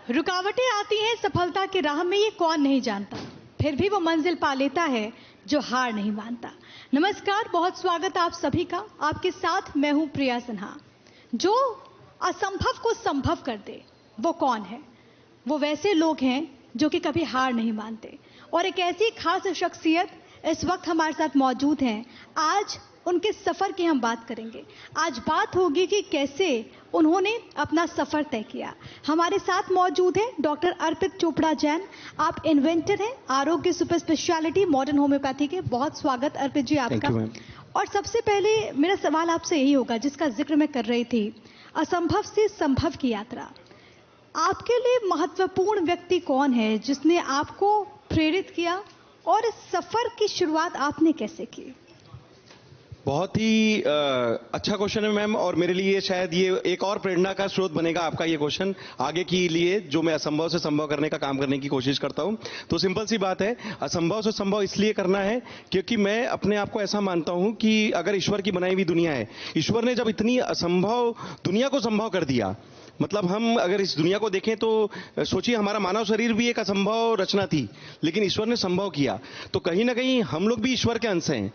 रुकावटें आती हैं सफलता की राह में, ये कौन नहीं जानता। फिर भी वो मंजिल पा लेता है जो हार नहीं मानता। नमस्कार, बहुत स्वागत आप सभी का। आपके साथ मैं हूं प्रिया सिन्हा। जो असंभव को संभव कर दे वो कौन है? वो वैसे लोग हैं जो कि कभी हार नहीं मानते। और एक ऐसी खास शख्सियत इस वक्त हमारे साथ मौजूद हैं। आज उनके सफ़र की हम बात करेंगे। आज बात होगी कि कैसे उन्होंने अपना सफ़र तय किया। हमारे साथ मौजूद हैं डॉक्टर अर्पित चोपड़ा जैन। आप इन्वेंटर हैं आरोग्य सुपर स्पेशलिटी मॉडर्न होम्योपैथी के। बहुत स्वागत अर्पित जी आपका। और सबसे पहले मेरा सवाल आपसे यही होगा, जिसका जिक्र मैं कर रही थी, असंभव से संभव की यात्रा। आपके लिए महत्वपूर्ण व्यक्ति कौन है जिसने आपको प्रेरित किया, और इस सफ़र की शुरुआत आपने कैसे की? बहुत ही अच्छा क्वेश्चन है मैम, और मेरे लिए शायद ये एक और प्रेरणा का स्रोत बनेगा आपका ये क्वेश्चन आगे के लिए, जो मैं असंभव से संभव करने का काम करने की कोशिश करता हूं। तो सिंपल सी बात है, असंभव से संभव इसलिए करना है क्योंकि मैं अपने आप को ऐसा मानता हूं कि अगर ईश्वर की बनाई हुई दुनिया है, ईश्वर ने जब इतनी असंभव दुनिया को संभव कर दिया, मतलब हम अगर इस दुनिया को देखें तो सोचिए, हमारा मानव शरीर भी एक असंभव रचना थी, लेकिन ईश्वर ने संभव किया। तो कहीं ना कहीं हम लोग भी ईश्वर के अंश हैं।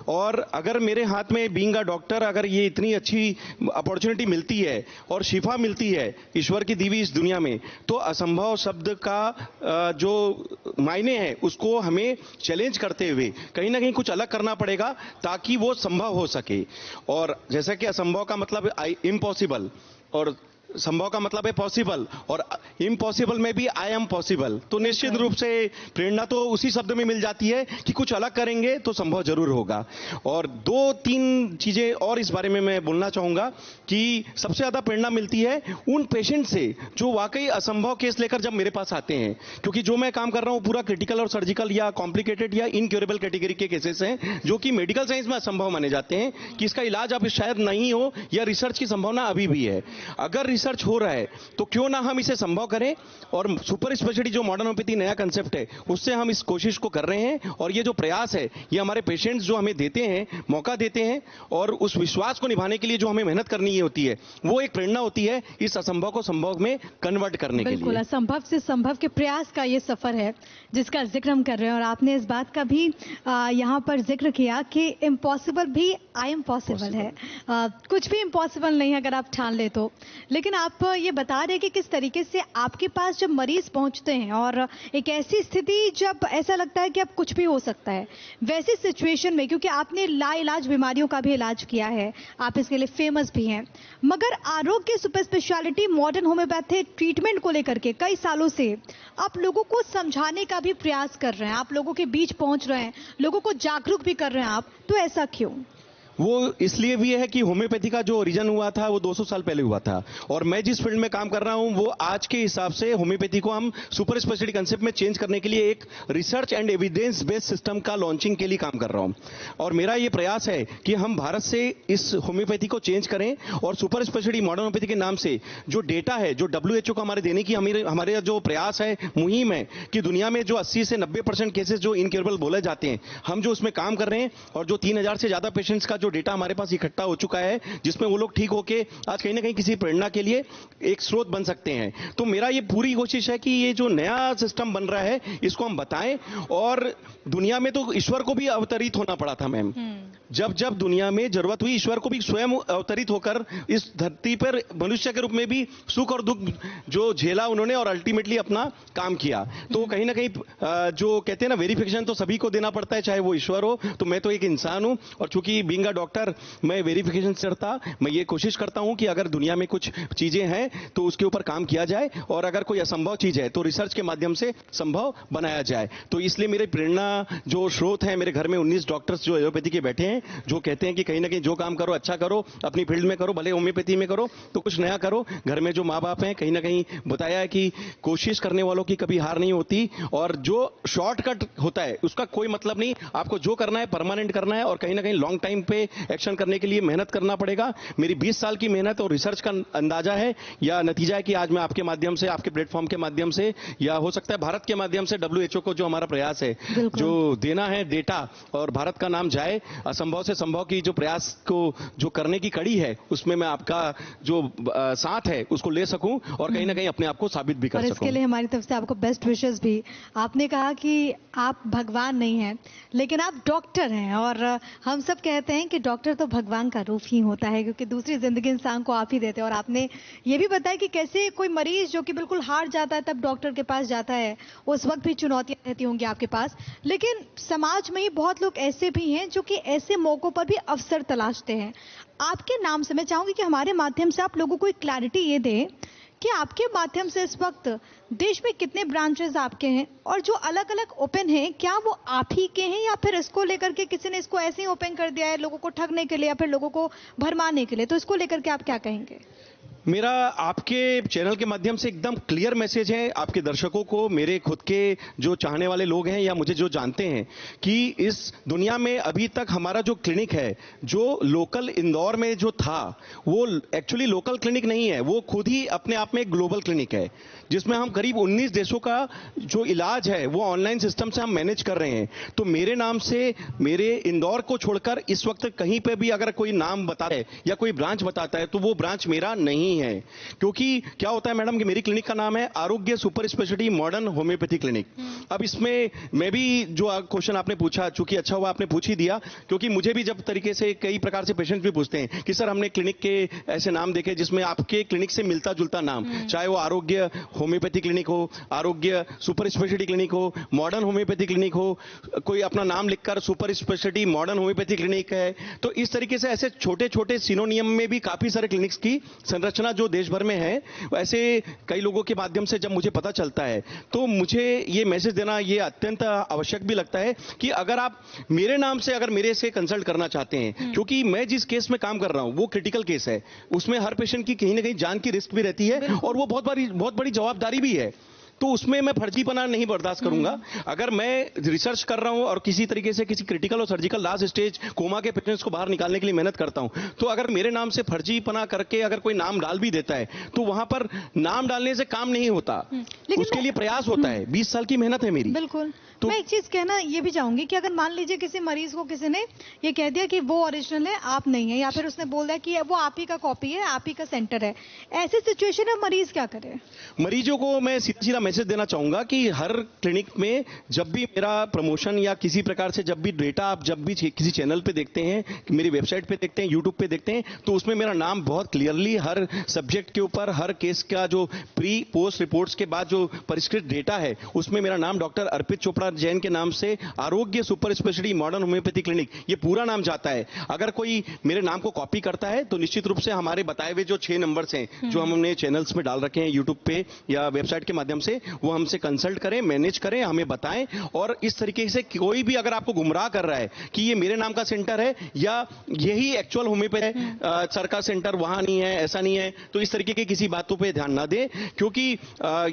और अगर मेरे हाथ में बीइंग अ डॉक्टर, अगर ये इतनी अच्छी अपॉर्चुनिटी मिलती है और शिफा मिलती है ईश्वर की दी हुई इस दुनिया में, तो असंभव शब्द का जो मायने है उसको हमें चैलेंज करते हुए कहीं ना कहीं कुछ अलग करना पड़ेगा ताकि वो संभव हो सके। और जैसा कि असंभव का मतलब इम्पॉसिबल, और संभव का मतलब है पॉसिबल, और इम्पॉसिबल में भी आई एम पॉसिबल। तो निश्चित रूप से प्रेरणा तो उसी शब्द में मिल जाती है कि कुछ अलग करेंगे तो संभव जरूर होगा। और दो तीन चीजें और इस बारे में मैं बोलना चाहूंगा कि सबसे ज्यादा प्रेरणा मिलती है उन पेशेंट से जो वाकई असंभव केस लेकर जब मेरे पास आते हैं, क्योंकि जो मैं काम कर रहा हूं पूरा क्रिटिकल और सर्जिकल या कॉम्प्लिकेटेड या इनक्योरेबल कैटेगरी के केसेस हैं, जो कि मेडिकल साइंस में असंभव माने जाते हैं कि इसका इलाज अब शायद नहीं हो, या रिसर्च की संभावना अभी भी है। अगर रिसर्च हो रहा है तो क्यों ना हम इसे संभव करें। और सुपर स्पेशलिटी जो मॉडर्न होम्योपैथी नया कंसेप्ट है, उससे हम इस कोशिश को कर रहे हैं। और ये जो प्रयास है, ये हमारे पेशेंट्स जो हमें देते हैं, मौका देते हैं, और उस विश्वास को निभाने के लिए जो हमें मेहनत करनी होती है, वो एक प्रेरणा होती है इस असंभव को संभव में कन्वर्ट करने के लिए। बिल्कुल, असंभव से संभव के प्रयास का ये सफर है जिसका जिक्र हम कर रहे हैं। और आपने इस बात का भी यहाँ पर जिक्र किया कि इम्पॉसिबल भी आई एम पॉसिबल है। कुछ भी इम्पॉसिबल नहीं है अगर आप ठान ले तो। लेकिन आप ये बता रहे कि किस तरीके से आपके पास जब मरीज पहुंचते हैं और एक ऐसी स्थिति जब ऐसा लगता है कि अब कुछ भी हो सकता है, वैसी सिचुएशन में, क्योंकि आपने लाइलाज बीमारियों का भी इलाज किया है, आप इसके लिए फेमस भी हैं, मगर आरोग्य super speciality modern homeopathy treatment को लेकर के कई सालों से आप लोगों को समझाने का भी प्रयास कर रहे हैं, आप लोगों के बीच पहुंच रहे हैं, लोगों को जागरूक भी कर रहे हैं आप, तो ऐसा क्यों? वो इसलिए भी है कि होम्योपैथी का जो ओरिजिन हुआ था वो 200 साल पहले हुआ था, और मैं जिस फील्ड में काम कर रहा हूं वो आज के हिसाब से होम्योपैथी को हम सुपर स्पेशलिटी कंसेप्ट में चेंज करने के लिए एक research and evidence based system का लॉन्चिंग के लिए काम कर रहा हूं। और मेरा ये प्रयास है कि हम भारत से इस होम्योपैथी को चेंज करें, और सुपर स्पेशलिटी मॉडर्न होम्योपैथी के नाम से जो डेटा है, जो WHO को हमारे देने की हमारे जो प्रयास है, मुहिम है कि दुनिया में जो 80 से 90% केसेस जो इनक्योरेबल बोले जाते हैं, हम जो उसमें काम कर रहे हैं, और जो 3000 से ज्यादा पेशेंट्स का जो डेटा हमारे पास इकट्ठा हो चुका है, जिसमें वो लोग ठीक होके आज कहीं ना कहीं किसी प्रेरणा के लिए एक स्रोत बन सकते हैं। तो मेरा ये पूरी कोशिश है कि ये जो नया सिस्टम बन रहा है इसको हम बताएं। और दुनिया में तो ईश्वर को भी अवतरित होना पड़ा था मैम, जब जब दुनिया में जरूरत हुई ईश्वर को भी स्वयं अवतरित होकर इस धरती पर मनुष्य के रूप में भी सुख और दुख जो झेला उन्होंने, और अल्टीमेटली अपना काम किया। तो कहीं ना कहीं जो कहते हैं ना, वेरिफिकेशन तो सभी को देना पड़ता है, चाहे वो ईश्वर हो, तो मैं तो एक इंसान हूं, और चूंकि बीइंग अ डॉक्टर मैं वेरिफिकेशन करता, मैं ये कोशिश करता हूं कि अगर दुनिया में कुछ चीजें हैं तो उसके ऊपर काम किया जाए, और अगर कोई असंभव चीज है तो रिसर्च के माध्यम से संभव बनाया जाए। तो इसलिए मेरी प्रेरणा जो स्रोत है, मेरे घर में 19 डॉक्टर्स जो होम्योपैथी के बैठे हैं, जो कहते हैं कि कहीं ना कहीं जो काम करो अच्छा करो, अपनी फील्ड में करो, भले होम्योपैथी में करो तो कुछ नया करो। घर में जो माँ बाप हैं, कहीं ना कहीं बताया है कि कोशिश करने वालों की कभी हार नहीं होती, और जो शॉर्टकट होता है उसका कोई मतलब नहीं। आपको जो करना है परमानेंट करना है, और कहीं ना कहीं लॉन्ग टाइम पे एक्शन करने के लिए मेहनत करना पड़ेगा। मेरी 20 साल की मेहनत और रिसर्च का अंदाजा है या नतीजा है कि आज मैं आपके माध्यम से, आपके प्लेटफॉर्म के माध्यम से, या हो सकता है भारत के माध्यम से WHO को जो हमारा प्रयास है, जो देना है डेटा और भारत का नाम जाए, असंभव से संभव की जो प्रयास को जो करने की कड़ी है, उसमें मैं आपका जो साथ है उसको ले सकूं और कहीं ना कहीं अपने आप को साबित भी कर सकूं। इसके लिए हमारी तरफ से आपको बेस्ट विशेस भी। आपने कहा कि आप भगवान नहीं हैं, लेकिन आप डॉक्टर हैं, और हम सब कहते हैं कि डॉक्टर तो भगवान का रूप ही होता है, क्योंकि दूसरी जिंदगी इंसान को आप ही देते हैं। और आपने ये भी बताया कि कैसे कोई मरीज जो कि बिल्कुल हार जाता है तब डॉक्टर के पास जाता है, उस वक्त भी चुनौतियां रहती होंगी आपके पास। लेकिन समाज में ही बहुत लोग ऐसे भी हैं जो कि ऐसे मौकों पर भी अवसर तलाशते हैं। आपके नाम से मैं चाहूंगी कि हमारे माध्यम से आप लोगों को एक क्लैरिटी ये दें कि आपके माध्यम से इस वक्त देश में कितने ब्रांचेस आपके हैं, और जो अलग अलग ओपन हैं क्या वो आप ही के हैं, या फिर इसको लेकर के किसी ने इसको ऐसे ही ओपन कर दिया है लोगों को ठगने के लिए या फिर लोगों को भरमाने के लिए? तो इसको लेकर के आप क्या कहेंगे? मेरा आपके चैनल के माध्यम से एकदम क्लियर मैसेज है आपके दर्शकों को, मेरे खुद के जो चाहने वाले लोग हैं या मुझे जो जानते हैं, कि इस दुनिया में अभी तक हमारा जो क्लिनिक है, जो लोकल इंदौर में जो था, वो एक्चुअली लोकल क्लिनिक नहीं है, वो खुद ही अपने आप में एक ग्लोबल क्लिनिक है, जिसमें हम करीब 19 देशों का जो इलाज है वो ऑनलाइन सिस्टम से हम मैनेज कर रहे हैं। तो मेरे नाम से, मेरे इंदौर को छोड़कर इस वक्त कहीं पे भी अगर कोई नाम बताता है या कोई ब्रांच बताता है तो वो ब्रांच मेरा नहीं है। क्योंकि क्या होता है मैडम कि मेरी क्लिनिक का नाम है आरोग्य super speciality modern homeopathy clinic. अब इसमें मैं भी जो क्वेश्चन आपने पूछा, चूंकि अच्छा हुआ आपने पूछ ही दिया, क्योंकि मुझे भी जब तरीके से कई प्रकार से पेशेंट भी पूछते हैं कि सर हमने क्लिनिक के ऐसे नाम देखे जिसमें आपके क्लिनिक से मिलता जुलता नाम, चाहे वो आरोग्य होम्योपैथी क्लिनिक हो, आरोग्य सुपर स्पेशलिटी क्लिनिक हो, मॉडर्न होम्योपैथी क्लिनिक हो, कोई अपना नाम लिखकर super speciality modern homeopathy clinic है। तो इस तरीके से ऐसे छोटे छोटे सिनोनियम में भी काफी सारे क्लिनिक्स की संरचना जो देश भर में है, वैसे कई लोगों के माध्यम से जब मुझे पता चलता है तो मुझे ये मैसेज देना ये अत्यंत आवश्यक भी लगता है कि अगर आप मेरे नाम से अगर मेरे से कंसल्ट करना चाहते हैं, क्योंकि मैं जिस केस में काम कर रहा हूं वो क्रिटिकल केस है, उसमें हर पेशेंट की कहीं ना कहीं जान की रिस्क भी रहती है और वो बहुत बड़ी जवाबदारी भी है। तो उसमें मैं फर्जीपना नहीं बर्दाश्त करूंगा। अगर मैं रिसर्च कर रहा हूं और किसी तरीके से किसी क्रिटिकल और सर्जिकल लास्ट स्टेज कोमा के पेशेंट्स को बाहर निकालने के लिए मेहनत करता हूं, तो अगर मेरे नाम से फर्जीपना करके अगर कोई नाम डाल भी देता है तो वहां पर नाम डालने से काम नहीं होता, उसके लिए प्रयास होता है। 20 साल की मेहनत है मेरी। बिल्कुल। तो मैं एक चीज कहना ये भी चाहूंगी कि अगर मान लीजिए किसी मरीज को किसी ने ये कह दिया कि वो ओरिजिनल है, आप नहीं है, या फिर उसने बोल दिया कि वो आप ही का कॉपी है, आप ही का सेंटर है, ऐसी सिचुएशन में मरीज क्या करे? मरीजों को मैं सीधा मैसेज देना चाहूंगा कि हर क्लिनिक में जब भी मेरा प्रमोशन या किसी प्रकार से जब भी डेटा आप जब भी किसी चैनल पे देखते हैं, मेरी वेबसाइट पे देखते हैं, यूट्यूब पे देखते हैं, तो उसमें मेरा नाम बहुत क्लियरली हर सब्जेक्ट के ऊपर, हर केस का जो प्री पोस्ट रिपोर्ट्स के बाद जो परिष्कृत डेटा है उसमें मेरा नाम डॉक्टर अर्पित चोपड़ा जैन के नाम से आरोग्य super speciality modern homeopathy clinic, ये पूरा नाम जाता है। अगर कोई मेरे नाम को कॉपी करता है तो निश्चित रूप से हमारे बताए हुए जो 6 नंबर्स हैं जो हमने चैनल्स में डाल रखे हैं यूट्यूब पे या वेबसाइट के माध्यम से, वो हमसे कंसल्ट करें, मैनेज करें, हमें बताएं। और इस तरीके से कोई भी अगर आपको गुमराह कर रहा है कि ये मेरे नाम का सेंटर है या यही एक्चुअल होम्योपैथी सर का सेंटर वहां नहीं है, ऐसा नहीं है, तो इस तरीके की किसी बातों पर ध्यान ना दें। क्योंकि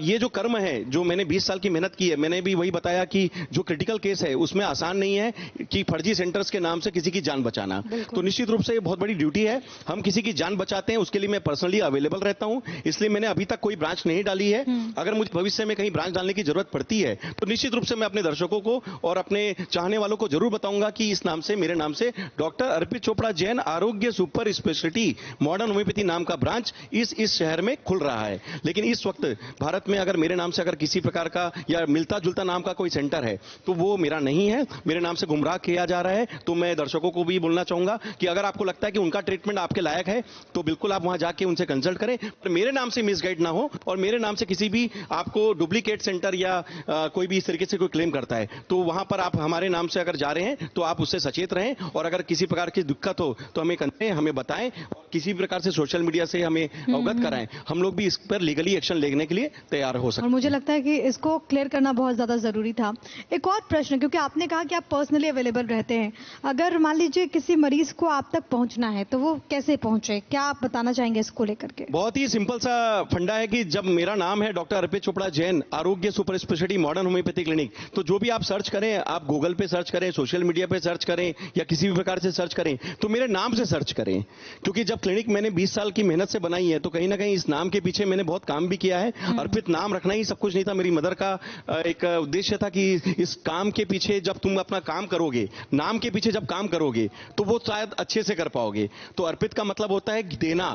ये जो कर्म है जो मैंने 20 साल की मेहनत की है, मैंने भी वही बताया कि जो क्रिटिकल केस है उसमें आसान नहीं है कि फर्जी सेंटर्स के नाम से किसी की जान बचाना। तो निश्चित रूप से ये बहुत बड़ी ड्यूटी है, हम किसी की जान बचाते हैं, उसके लिए मैं पर्सनली अवेलेबल रहता हूं, इसलिए मैंने अभी तक कोई ब्रांच नहीं डाली है। अगर मुझे भविष्य में कहीं ब्रांच डालने की जरूरत पड़ती है तो निश्चित रूप से मैं अपने दर्शकों को और अपने चाहने वालों को जरूर बताऊंगा कि इस नाम से, मेरे नाम से डॉक्टर अर्पित चोपड़ा जैन आरोग्य सुपर स्पेशलिटी मॉडर्न होम्योपैथी नाम का ब्रांच इस शहर में खुल रहा है। लेकिन इस वक्त भारत में अगर मेरे नाम से अगर किसी प्रकार का या मिलता जुलता नाम का कोई सेंटर है तो वो मेरा नहीं है, मेरे नाम से गुमराह किया जा रहा है। तो मैं दर्शकों को भी बोलना चाहूंगा कि अगर आपको लगता है कि उनका ट्रीटमेंट आपके लायक है तो बिल्कुल आप वहां जाके उनसे कंसल्ट करें, पर मेरे नाम से मिसगाइड ना हो और मेरे नाम से किसी भी आपको डुप्लीकेट सेंटर या कोई भी इस तरीके से कोई क्लेम करता है तो वहां पर आप हमारे नाम से अगर जा रहे हैं तो आप उससे सचेत रहें और अगर किसी प्रकार की दिक्कत हो तो हमें बताएं। किसी भी प्रकार से सोशल मीडिया से हमें अवगत कराएं, हम लोग भी इस पर लीगली एक्शन लेने के लिए तैयार हो सकते और मुझे लगता है कि इसको क्लियर करना बहुत ज्यादा जरूरी था। एक और प्रश्न, क्योंकि आपने कहा कि आप पर्सनली अवेलेबल रहते हैं, अगर मान लीजिए किसी मरीज को आप तक पहुंचना है तो वो कैसे पहुंचे, क्या आप बताना चाहेंगे इसको लेकर के? बहुत ही सिंपल सा फंडा है कि जब मेरा नाम है डॉक्टर अर्पित चोपड़ा जैन, आरोग्य super speciality modern homeopathy clinic, तो जो भी आप सर्च करें, आप गूगल पे सर्च करें, सोशल मीडिया पे सर्च करें या किसी भी प्रकार से सर्च करें, तो मेरे नाम से सर्च करें। क्योंकि जब क्लिनिक मैंने 20 साल की मेहनत से बनाई है, तो कहीं ना कहीं इस नाम के पीछे मैंने बहुत काम भी किया है। अर्पित नाम रखना ही सब कुछ नहीं था, मेरी मदर का एक उद्देश्य था कि इस काम के पीछे जब तुम अपना काम करोगे, नाम के पीछे जब काम करोगे, तो वो शायद अच्छे से कर पाओगे। तो अर्पित का मतलब होता है देना।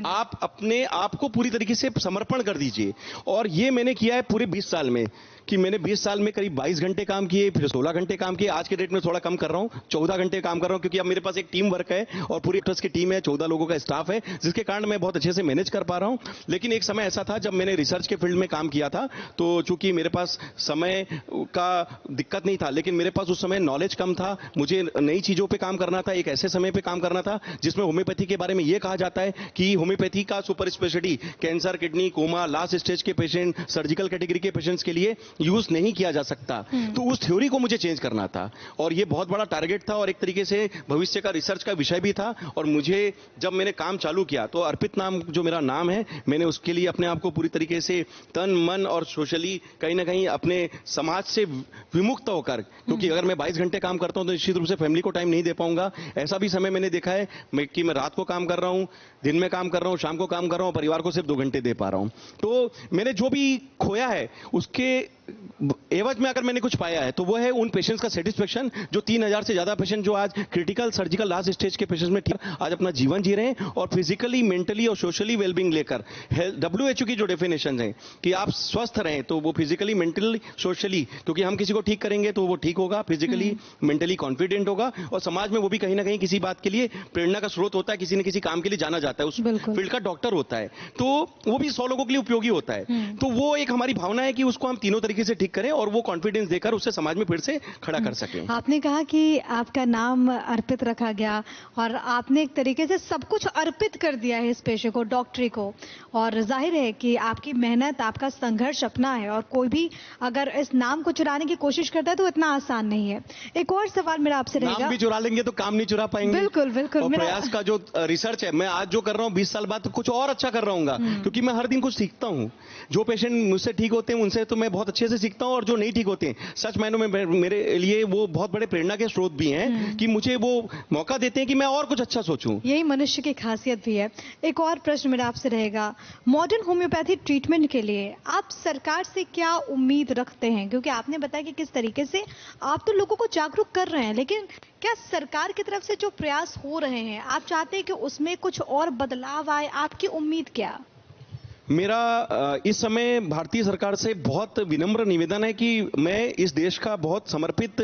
आप अपने आप को पूरी तरीके से समर्पण कर दीजिए, और ये मैंने किया है पूरे 20 साल में, कि मैंने 20 साल में करीब 22 घंटे काम किए, फिर 16 घंटे काम किए, आज के डेट में थोड़ा कम कर रहा हूं, 14 घंटे काम कर रहा हूं, क्योंकि अब मेरे पास एक टीम वर्क है और पूरी ट्रस्ट की टीम है, 14 लोगों का स्टाफ है, जिसके कारण मैं बहुत अच्छे से मैनेज कर पा रहा हूं। लेकिन एक समय ऐसा था जब मैंने रिसर्च के फील्ड में काम किया था, तो चूंकि मेरे पास समय का दिक्कत नहीं था, लेकिन मेरे पास उस समय नॉलेज कम था, मुझे नई चीजों पर काम करना था, एक ऐसे समय पर काम करना था जिसमें होम्योपैथी के बारे में यह कहा जाता है कि होम्योपैथी का super speciality cancer, kidney, coma, last stage के पेशेंट, सर्जिकल कैटेगरी के पेशेंट्स के लिए यूज नहीं किया जा सकता। तो उस थ्योरी को मुझे चेंज करना था, और ये बहुत बड़ा टारगेट था और एक तरीके से भविष्य का रिसर्च का विषय भी था। और मुझे जब मैंने काम चालू किया, तो अर्पित नाम जो मेरा नाम है, मैंने उसके लिए अपने आप को पूरी तरीके से तन मन और सोशली कहीं ना कहीं अपने समाज से विमुक्त होकर, क्योंकि अगर मैं 22 घंटे काम करता हूं तो निश्चित रूप से फैमिली को टाइम नहीं दे पाऊंगा। ऐसा भी समय मैंने देखा है कि मैं रात को काम कर रहा हूं, दिन में काम कर रहा हूं, शाम को काम कर रहा हूं, परिवार को सिर्फ 2 घंटे दे पा रहा हूं। तो मैंने जो भी खोया है उसके एवज में अगर मैंने कुछ पाया है, तो वो है उन पेशेंट्स का सेटिस्फेक्शन, जो 3000 से ज्यादा पेशेंट जो आज क्रिटिकल सर्जिकल लास्ट स्टेज के पेशेंट्स में आज अपना जीवन जी रहे हैं, और फिजिकली, मेंटली और सोशली वेलबींग लेकर WHO की जो डेफिनेशन है कि आप स्वस्थ रहें, तो वो फिजिकली, मेंटली, सोशली, क्योंकि हम किसी को ठीक करेंगे तो वो ठीक होगा, फिजिकली, मेंटली कॉन्फिडेंट होगा, और समाज में वो भी कहीं ना कहीं किसी बात के लिए प्रेरणा का स्रोत होता है, किसी न किसी काम के लिए जाना जाता है, उस फील्ड का डॉक्टर होता है, तो वो भी 100 लोगों के लिए उपयोगी होता है। तो वो एक हमारी भावना है कि उसको हम तीनों तरीके से ठीक करें और वो कॉन्फिडेंस देकर उसे समाज में फिर से खड़ा कर सकें। आपने कहा कि आपका नाम अर्पित रखा गया, और आपने एक तरीके से सब कुछ अर्पित कर दिया है इस पेशे को, डॉक्टरी को, और जाहिर है कि आपकी मेहनत, आपका संघर्ष अपना है, और कोई भी अगर इस नाम को चुराने की कोशिश करता है तो इतना आसान नहीं है। एक और सवाल मेरा आपसे रहेगा। नाम भी चुरा लेंगे तो काम नहीं चुरा पाएंगे। बिल्कुल बिल्कुल। और प्रयास का जो रिसर्च है, मैं आज जो कर रहा हूँ 20 साल बाद तो कुछ और अच्छा कर रहा हूँ, क्योंकि मैं हर दिन कुछ सीखता हूँ। जो पेशेंट मुझसे ठीक होते हैं उनसे तो मैं बहुत अच्छे से सीखता हूँ, और जो नहीं ठीक होते हैं, सच मायनों में मेरे लिए वो बहुत बड़े प्रेरणा के स्रोत भी हैं, कि मुझे वो मौका देते हैं कि मैं और कुछ अच्छा सोचूं। यही मनुष्य की खासियत भी है। एक और प्रश्न मेरा आपसे रहेगा, मॉडर्न होम्योपैथी ट्रीटमेंट के लिए आप सरकार से क्या उम्मीद रखते हैं? क्योंकि आपने बताया कि किस तरीके से आप तो लोगों को जागरूक कर रहे हैं, लेकिन क्या सरकार की तरफ से जो प्रयास हो रहे हैं, आप चाहते हैं कि उसमें कुछ और बदलाव आए? आपकी उम्मीद क्या? मेरा इस समय भारतीय सरकार से बहुत विनम्र निवेदन है कि मैं इस देश का बहुत समर्पित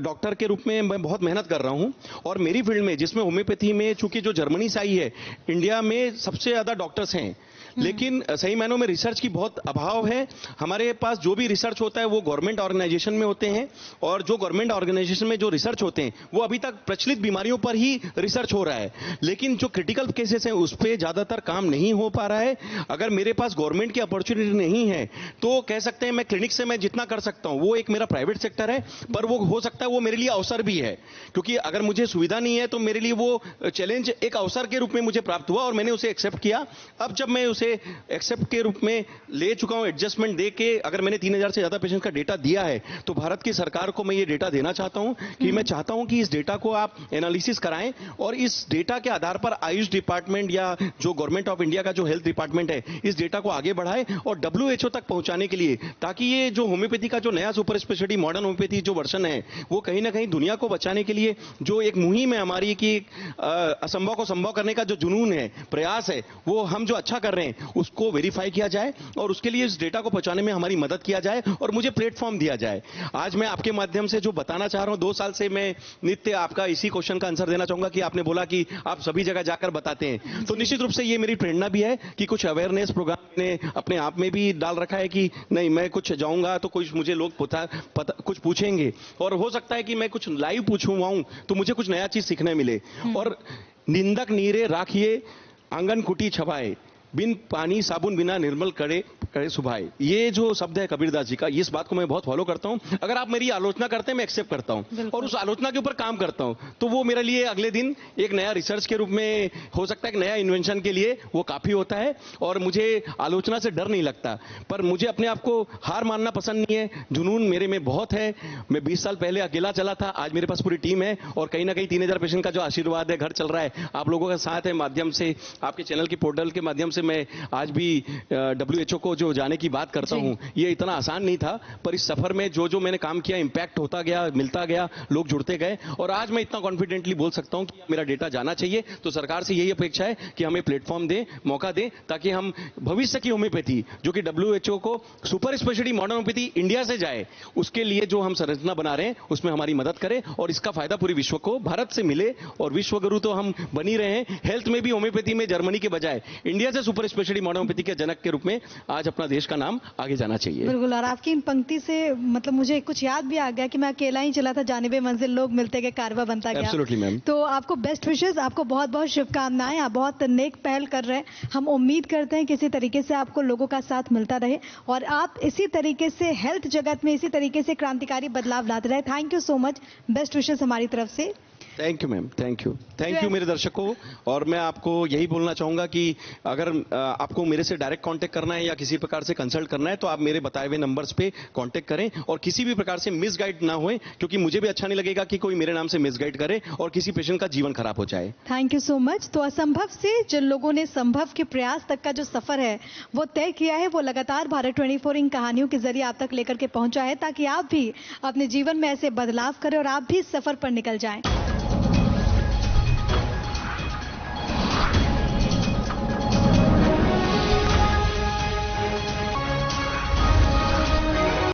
डॉक्टर के रूप में मैं बहुत मेहनत कर रहा हूं, और मेरी फील्ड में, जिसमें होम्योपैथी में, चूंकि जो जर्मनी से आई है, इंडिया में सबसे ज्यादा डॉक्टर्स हैं, लेकिन सही मायनों में रिसर्च की बहुत अभाव है। हमारे पास जो भी रिसर्च होता है वो गवर्नमेंट ऑर्गेनाइजेशन में होते हैं, और जो गवर्नमेंट ऑर्गेनाइजेशन में जो रिसर्च होते हैं वो अभी तक प्रचलित बीमारियों पर ही रिसर्च हो रहा है, लेकिन जो क्रिटिकल केसेस हैं उस पर ज्यादातर काम नहीं हो पा रहा है। अगर मेरे पास गवर्नमेंट की अपॉर्चुनिटी नहीं है तो कह सकते हैं मैं क्लिनिक से मैं जितना कर सकता हूं वो एक मेरा प्राइवेट सेक्टर है, पर वो हो सकता है वो मेरे लिए अवसर भी है, क्योंकि अगर मुझे सुविधा नहीं है तो मेरे लिए वो चैलेंज एक अवसर के रूप में मुझे प्राप्त हुआ, और मैंने उसे एक्सेप्ट किया। अब जब मैं उसे एक्सेप्ट के रूप में ले चुका हूं, एडजस्टमेंट दे के, अगर मैंने 3000 से ज्यादा पेशेंट का डेटा दिया है, तो भारत की सरकार को मैं ये डेटा देना चाहता हूं कि मैं चाहता हूं कि इस डेटा को आप एनालिसिस कराएं, और इस डेटा के आधार पर आयुष डिपार्टमेंट या जो गवर्नमेंट ऑफ इंडिया का जो हेल्थ डिपार्टमेंट है, इस डेटा को आगे बढ़ाए और WHO तक पहुंचाने के लिए, ताकि ये जो होम्योपैथी का जो नया सुपर स्पेशलिटी मॉडर्न होम्योपैथी जो वर्जन है, वो कहीं ना कहीं दुनिया को बचाने के लिए जो एक मुहिम है हमारी, कि असंभव को संभव करने का जो जुनून है, प्रयास है, वो हम जो अच्छा कर रहे हैं उसको वेरीफाई किया जाए, और उसके लिए इस डेटा को पहुंचाने में हमारी मदद किया जाए, और मुझे प्लेटफॉर्म दिया जाए। आज मैं आपके माध्यम से जो बताना चाह रहा हूं, 2 साल से मैं नित्य आपका इसी क्वेश्चन का आंसर देना चाहूंगा कि आपने बोला कि आप सभी जगह जाकर बताते हैं, तो निश्चित रूप से ये मेरी प्रेरणा भी है कि कुछ अवेयरनेस प्रोग्राम ने अपने आप में भी डाल रखा है कि नहीं, मैं कुछ जाऊंगा तो कुछ मुझे लोग कुछ पूछेंगे, और हो सकता है कि मैं कुछ लाइव पूछूंगा तो मुझे कुछ नया चीज सीखने मिले। और निंदक नीरे राखिए आंगन कुटी छपाए, बिन पानी साबुन बिना निर्मल करे करे सुभाए। ये जो शब्द है कबीरदास जी का, इस बात को मैं बहुत फॉलो करता हूं। अगर आप मेरी आलोचना करते हैं मैं एक्सेप्ट करता हूं और उस आलोचना के ऊपर काम करता हूं, तो वो मेरे लिए अगले दिन एक नया रिसर्च के रूप में हो सकता है, एक नया इन्वेंशन के लिए वो काफी होता है। और मुझे आलोचना से डर नहीं लगता, पर मुझे अपने आप को हार मानना पसंद नहीं है। जुनून मेरे में बहुत है। मैं 20 साल पहले अकेला चला था, आज मेरे पास पूरी टीम है और कहीं ना कहीं 3000 पेशेंट का जो आशीर्वाद है, घर चल रहा है, आप लोगों का साथ है, माध्यम से आपके चैनल के पोर्टल के माध्यम से मैं आज भी WHO को जो जाने की बात करता हूं, ये इतना आसान नहीं था, पर इस सफर में जो जो मैंने काम किया, इंपैक्ट होता गया, मिलता गया, लोग जुड़ते गए और आज मैं इतना कॉन्फिडेंटली बोल सकता हूं कि मेरा डेटा जाना चाहिए। तो सरकार से यही अपेक्षा है कि हमें प्लेटफॉर्म दें, मौका दें, ताकि हम भविष्य की होम्योपैथी जो कि WHO को super speciality modern homeopathy India से जाए, उसके लिए जो हम संरचना बना रहे हैं उसमें हमारी मदद करें और इसका फायदा पूरे विश्व को, भारत से मिले। और विश्व गुरु तो हम बन ही रहे हैं। हेल्थ में भी होम्योपैथी में जर्मनी के बजाय इंडिया से सुपर स्पेशलिटी मॉडर्न होम्योपैथी के जनक के रूप में आज अपना देश का नाम आगे जाना चाहिए। बिल्कुल। और आपकी इन पंक्ति से मतलब मुझे कुछ याद भी आ गया कि मैं अकेला ही चला था, जानिबे मंजिल लोग मिलते गए, कारवा बनता गया। Absolutely ma'am. तो आपको बेस्ट विशेस, आपको बहुत बहुत शुभकामनाएं। आप बहुत नेक पहल कर रहे हैं। हम उम्मीद करते हैं कि इसी तरीके से आपको लोगों का साथ मिलता रहे और आप इसी तरीके से हेल्थ जगत में इसी तरीके से क्रांतिकारी बदलाव लाते रहे। Thank you so much. Best wishes हमारी तरफ से। Thank you ma'am, thank you मेरे दर्शकों। और मैं आपको यही बोलना चाहूंगा कि अगर आपको मेरे से डायरेक्ट कांटेक्ट करना है या किसी प्रकार से कंसल्ट करना है, तो आप मेरे बताए हुए नंबर्स पे कांटेक्ट करें और किसी भी प्रकार से मिसगाइड ना होए, क्योंकि मुझे भी अच्छा नहीं लगेगा कि कोई मेरे नाम से मिसगाइड करे और किसी पेशेंट का जीवन खराब हो जाए। Thank you so much. तो असंभव से जिन लोगों ने संभव के प्रयास तक का जो सफर है वो तय किया है, वो लगातार भारत 24 इन कहानियों के जरिए आप तक लेकर के पहुंचा है, ताकि आप भी अपने जीवन में ऐसे बदलाव करें और आप भी इस सफर पर निकल जाएं।